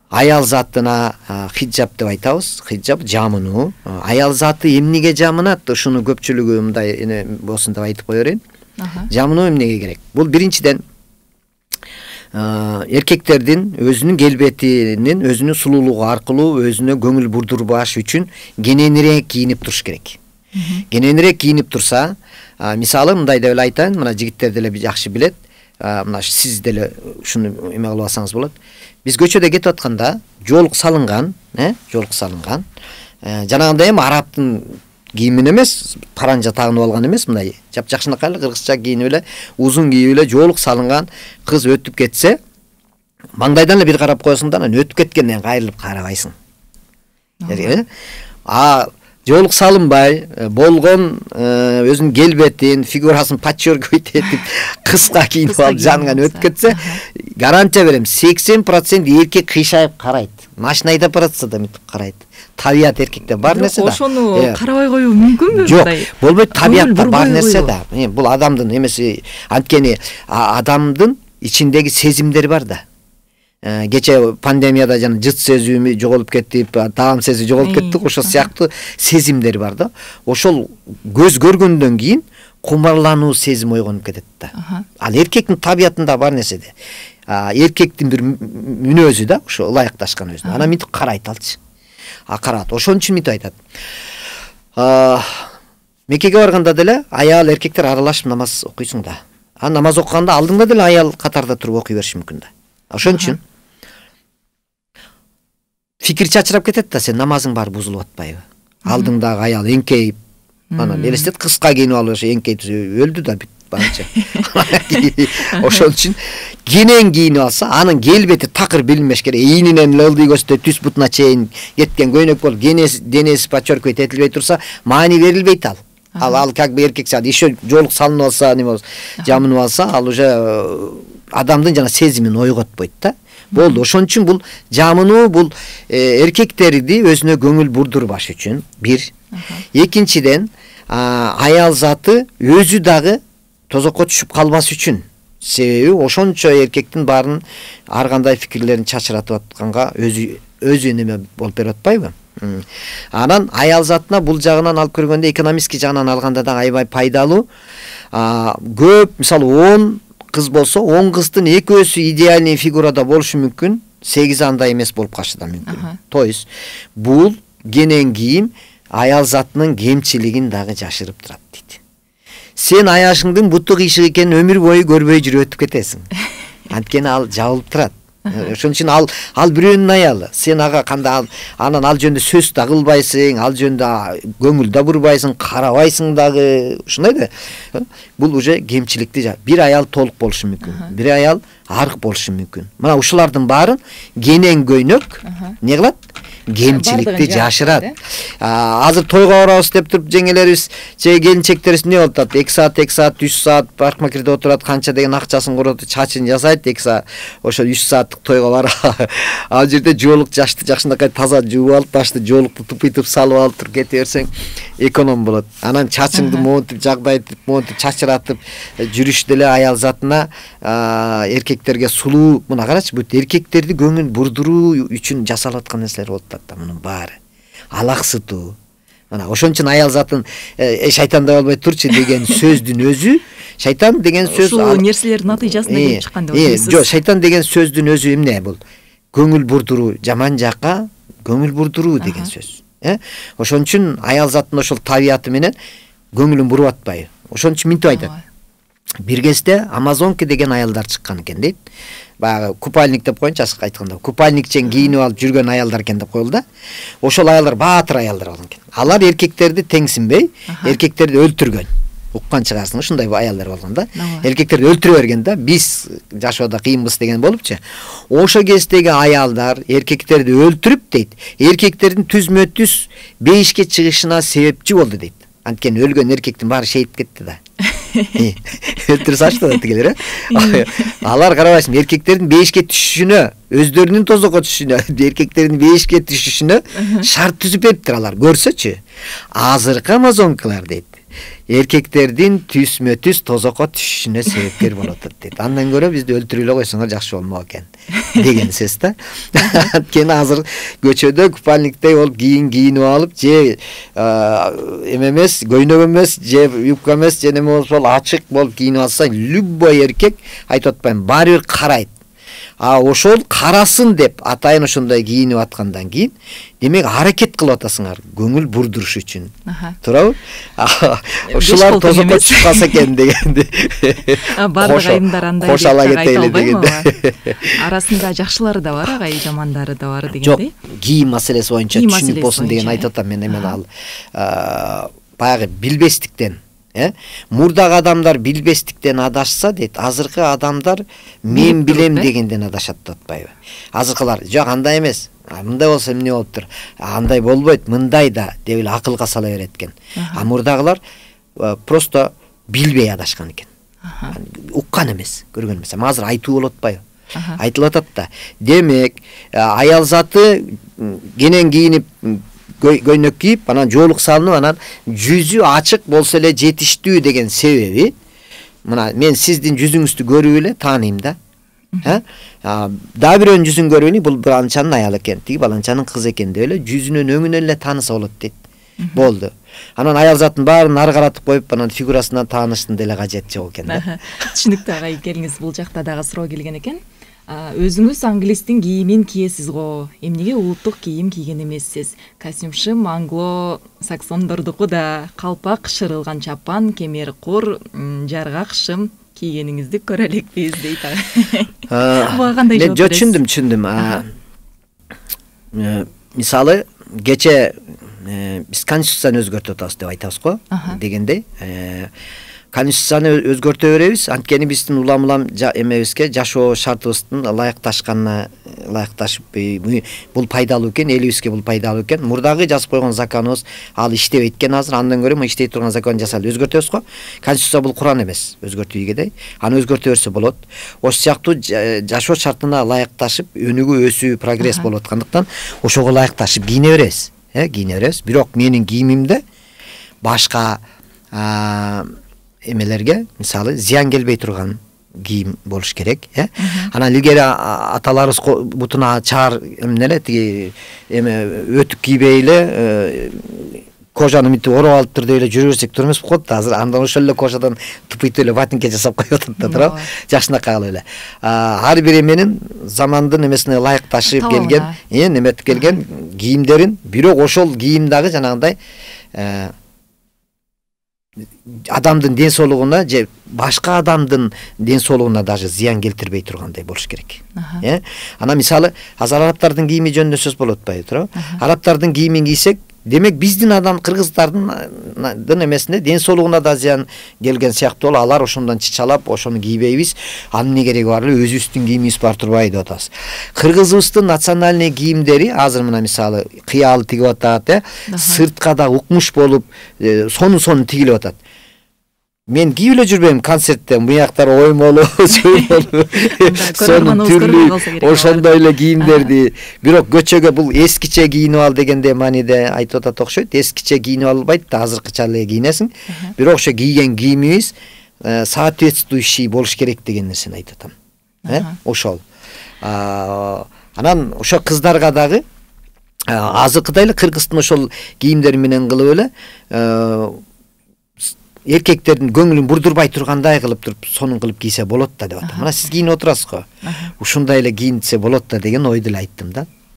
аял затына хиджаб деп айтабыз. Хиджаб жамынуу. Аял заты эмнеге жамынат? Ушуну көпчүлүгү мындай эне болсун деп айтып кое берейин. Жамынуу эмнеге керек? Бул биринчиден эркектердин өзүнүн келбетинин, өзүнүн сулуулугу аркылуу өзүнө көңүл бурдурбаш үчүн кененирээк кийинип туруш керек. Кененирээк кийинип турса, мисалы мындай деп эле айтайын, мына жигиттер деле жакшы билет. Мына сиз деле ушуну эме кылып алсаңыз болот. Биз көчөдө кетип атканда жоолук салынган, жанагындай эми арабтын кийимин эмес, паранжа тагынып алган эмес, мындай жакшынакай эле кыргызча кийинип эле, узун кийип эле жоолук салынган кыз өтүп кетсе, маңдайдан эле бир карап коесуң да, анан өтүп кеткенден кайрылып карабайсың. Жоолук салынбай, болгон өзүнүн келбетин, фигурасын подчеркивать этип, кыска кийинип алып жанынан өтүп кетсе, гарантия берем, 80% эркек кыйшайып карайт. Машина айдап баратса да мынтип карайт. Табият эркекте бар нерсе да. Ошону карабай коюу мүмкүнбү? Жок, болбойт, табиятта бар нерсе да. Бул адамдын эмеси, анткени адамдын ичиндеги сезимдери бар да. Кече пандемияда жана жыт сезими жоголуп кетип, таам сезими жоголуп кетти, ошол сыяктуу сезимдери бар да. Ошол көз көргөндөн кийин кумарлануу сезим ойгонуп кетет да. Ал эркектин табиятында бар нерседе. Эркектин бир мүнөзү да, ошо ылайыкташкан өзүнө. Анан мынтип карайт алчы. Карат. Ошон үчүн мынтип айтат. Меккеге барганда деле аял эркектер аралашып намаз окуйсуң да. Намаз окуганда алдыңда деле аял катарда туруп окуй бериши мүмкүн да. Ошон үчүн фикир чачырап кетет да, сен намазың баары бузулуп атпайбы? Алдыңдагы аял эңкейип, анан элестет кыска кийинип алып эңкейип өлдү да бүт барча. Ошон үчүн кенен кийинип алса, анын келбети такыр билинбеш керек. Ийининен ылдый көздөй түз бутуна чейин кеткен көйнөк болуп, денеси подчеркивать этилбей турса, маани берилбейт ал. Ал как бы эркек саат еще жоолук салынып алса, неме болсо, жамынып алса, ал уже адамдын жана сезимин ойготпойт да. Болду. Ошон үчүн бул жамынуу, бул эркектерди өзүнө көңүл бурдурбаш үчүн бир. Экинчиден, аял заты өзү дагы тозокко түшүп калбас үчүн. Себеби ошончо эркектин баарын ар кандай фикирлерин чачыратып атканга өзү неме болуп берип атпайбы? Анан аял затына бул жагынан алып көргөндө, экономистик жагынан алганда да аябай пайдалуу. Көп, мисалы 10 кыз болсо, 10 кыздын экөөсү идеальный фигурада болушу мүмкүн, 8 андай эмес болуп калышы да мүмкүн. То есть бул кенен кийим аял затынын кемчилигин дагы жашырып турат дейт. Сен аяшыңдын буту кыйшык экенин өмүр бою көрбөй жүрүп өтүп кетесиң. Анткени ал жабылып турат. Ошон үчүн ал бирөөнүн аялы. Сен ага кандай анан ал жөнүндө сөз да кылбайсың, ал жөнүндө көңүл да бурбайсың, карабайсың дагы. Ушундай да. Бул уже кемчиликти бир аял толук болушу мүмкүн. Бир аял арык болушу мүмкүн. Мына ушулардын баарын кенен көйнөк не кылат? Кемчиликти жашырат. Азыр тойго барабыз деп туруп жеңелерибиз, келинчектерибиз не болуп атат? 2 саат, 3 саат парикмахерде отурат, канча деген акчасын курат, чачын жасайт, 2 саат. Ошо 3 сааттык тойго барат. Ал жерде жоолук жашты жакшынакай таза жууп алып, башты жоолукту тупуйтуп салып алып туруп кете берсең, эконом болот. Анан чачыңды монтип, жагдайтып, монтип чачыратып жүрүш деле аял затына эркектерге сулуу, мына карачы, бут эркектерди көңүл бурдуруу үчүн жасалып аткан нерселер болот да, мунун баары. Алаксытуу. Мына ошон үчүн аял затын шайтандай болбой турчу деген сөздүн өзү, шайтан деген сөз ушул нерселердин натыйжасында келип чыккан деп ойлойсуз. Жок, шайтан деген сөздүн өзү эмне бул? Көңүл бурдуруу, жаман жакка көңүл бурдуруу деген сөз. Ошон үчүн аял затын ошол табияты менен көңүлүн буруп атпайбы. Ошон үчүн мынтип айтат. Бир кезде амазонка деген аялдар чыккан экен дейт. Баягы купальник деп коеюнчу, ашык айтканда, купальникчен кийинип алып жүргөн аялдар экен деп коелу да. Ошол аялдар баатыр аялдар болгон экен. Алар эркектерди теңсинбей, эркектерди өлтүргөн. Уккан чыгарсың, ушундай аялдар болгон да. Эркектерди өлтүрүп берген да, биз жашоодо кыйынбыз деген болупчу. Ошо кездеги аялдар эркектерди өлтүрүп дейт, эркектердин түзмө-түз бейишке чыгышына себепчи болду дейт. Анткени өлгөн эркектин баары шейит кетти да. Өлтүрүп салышты да тигилер. Алар карабайсың, эркектердин бейишке түшүшүнө, өздөрүнүн тозокко түшүшүнө, эркектердин бейишке түшүшүнө шарт түзүп бериптир алар. Көрсөчү. Азыркы амазонкалар дейт. эркектердин түзмө түз тозокко түшүшүнө себепкер болот дейт. Андан көрө бизди өлтүрүп эле койсоңор жакшы болмок экен деген сөз да. Анткени азыр көчөдө купальниктей болуп кийинип алып, же эме эмес, көйнөк эмес, же юбка эмес, же неме болсо ачык болуп кийинип алса, любой эркек айтып атпайм, баары бир карайт. Ошол карасын деп атайын ошондой кийинип аткандан кийин, демек аракет кылып атасыңар көңүл бурдуруш үчүн. Туурабы? Ушулар тозокко түшүп калса экен дегенди. Бардык айымдар андай деп айта албайм. Арасында жакшылары да бар, агай жамандары да бар дегендей. Жок, кийим маселеси боюнча түшүнүк болсун деген айтып атам мен. Эмен ал баягы билбестиктен, мурдагы адамдар билбестиктен адашса дейт, азыркы адамдар мен билем дегенден адашат деп атпайбы? Азыркылар жок андай эмес, мындай болсо эмне болуптур, андай болбойт, мындай да деп эле акылга сала берет экен. Мурдагылар просто билбей адашкан экен. Уккан эмес, көргөн эмес. Азыр айтуу болуп атпайбы? Айтылып атат да. Демек, аял заты кенен кийинип көйнөк кийип, анан жоолук салынып, анан жүзү ачык болсо эле жетиштүү деген себеби, мына мен сиздин жүзүңүздү көрүп эле тааныйм да. Да бирөөнүн жүзүн көрүп эле, бул баланчанын аялы экен, тиги баланчанын кызы экен деп эле жүзүнөн өңүнөн эле тааныса болот дейт. Болду. Анан аял затын баарын ары каратып коюп, анан фигурасынан таанышдын деле кажети жок экен да. Түшүнүктүү агай, келиңиз, бул жакта дагы суроо келген экен. Өзүңүз англистин кийимин кийесиз го, эмнеге улуттук кийим кийген эмессиз? Костюм-шым англо-саксондордуку да, калпак, шырылган чапан, кемер кур, жаргак шым кийгениңизди көрө элекпиз дейт. Буга кандай жооп бересиз? Мен түшүндүм. Мисалы, кече биз конституцияны өзгөртүп атабыз деп айтабыз го, дегендей. Конституцияны өзгөртө беребиз, анткени биздин улам эмебизге, жашоо шартыбыздын ылайыкташып, бул пайдалуу экен, элибизге бул пайдалуу экен. Мурдагы жазып койгон законубуз ал иштебейт экен азыр, андан көрө иштей турган закон жасалып өзгөртөбүз го. Конституция бул Куран эмес, өзгөртүү ийгедей. Аны өзгөртө берсе болот. Ошол сыяктуу жашоо шартына ылайыкташып, өнүгүү, өсүү, прогресс болуп аткандыктан ошого ылайыкташып кийине беребиз. Бирок менин кийимимде башка эмелерге, мисалы, зыян келбей турган кийим болуш керек, Анан илгери аталарыбыз бутуна чаар эмнеле, тиги эме өтүк кийбей эле кожаны мынтип ороп алыптыр деп эле жүрө берсек туура эмес болуп калат. Азыр андан ошол эле кожадан тупуйтуп эле ботинке жасап коюп атат да, туурабы? Жакшынакай кылып эле. Ар бир эменин замандын эмесине ылайыкташып келген, неметип келген кийимдерин, бирок ошол кийим дагы жанагындай адамдын ден соолугуна же башка адамдын ден соолугуна даже зыян келтирбей тургандай болуш керек. Анан мисалы, азыр арабтардын кийими жөнүндө сөз болуп атпайбы, туурабы? Арабтардын кийимин кийсек, демек биздин адам кыргыздардын эмесине ден соолугуна да зыян келген сыяктуу алар ошондон чычалап, ошону кийбейбиз, анын эмне кереги бар эле, өзүбүздүн кийимибиз бар турбайбы деп атабыз. Кыргызыбыздын национальный кийимдери азыр мына мисалы кыялы тигип атат, сыртка да укмуш болуп, сонун тигилип атат. Мен кийип эле жүрбөйм концертте, мыяктар оймолуу, чоймолуу, сонун түрлүү ошондой эле кийимдерди, бирок көчөгө бул эскиче кийинип ал дегенде мааниде айтып атат окшойт. Эскиче кийинип албайт да, азыркыча эле кийинесиң. Бирок ошо кийген кийимибиз соответствующий болуш керек деген нерсени айтып атам. Ошол. Анан ошо кыздарга дагы азыркыдай эле кыргыздын ошол кийимдери менен кылып эле эркектердин көңүлүн бурдурбай тургандай кылып туруп, сонун кылып кийсе болот да деп атам. Мына сиз кийинип отурасыз го. Ушундай эле кийинсе болот да деген ойду эле айттым да.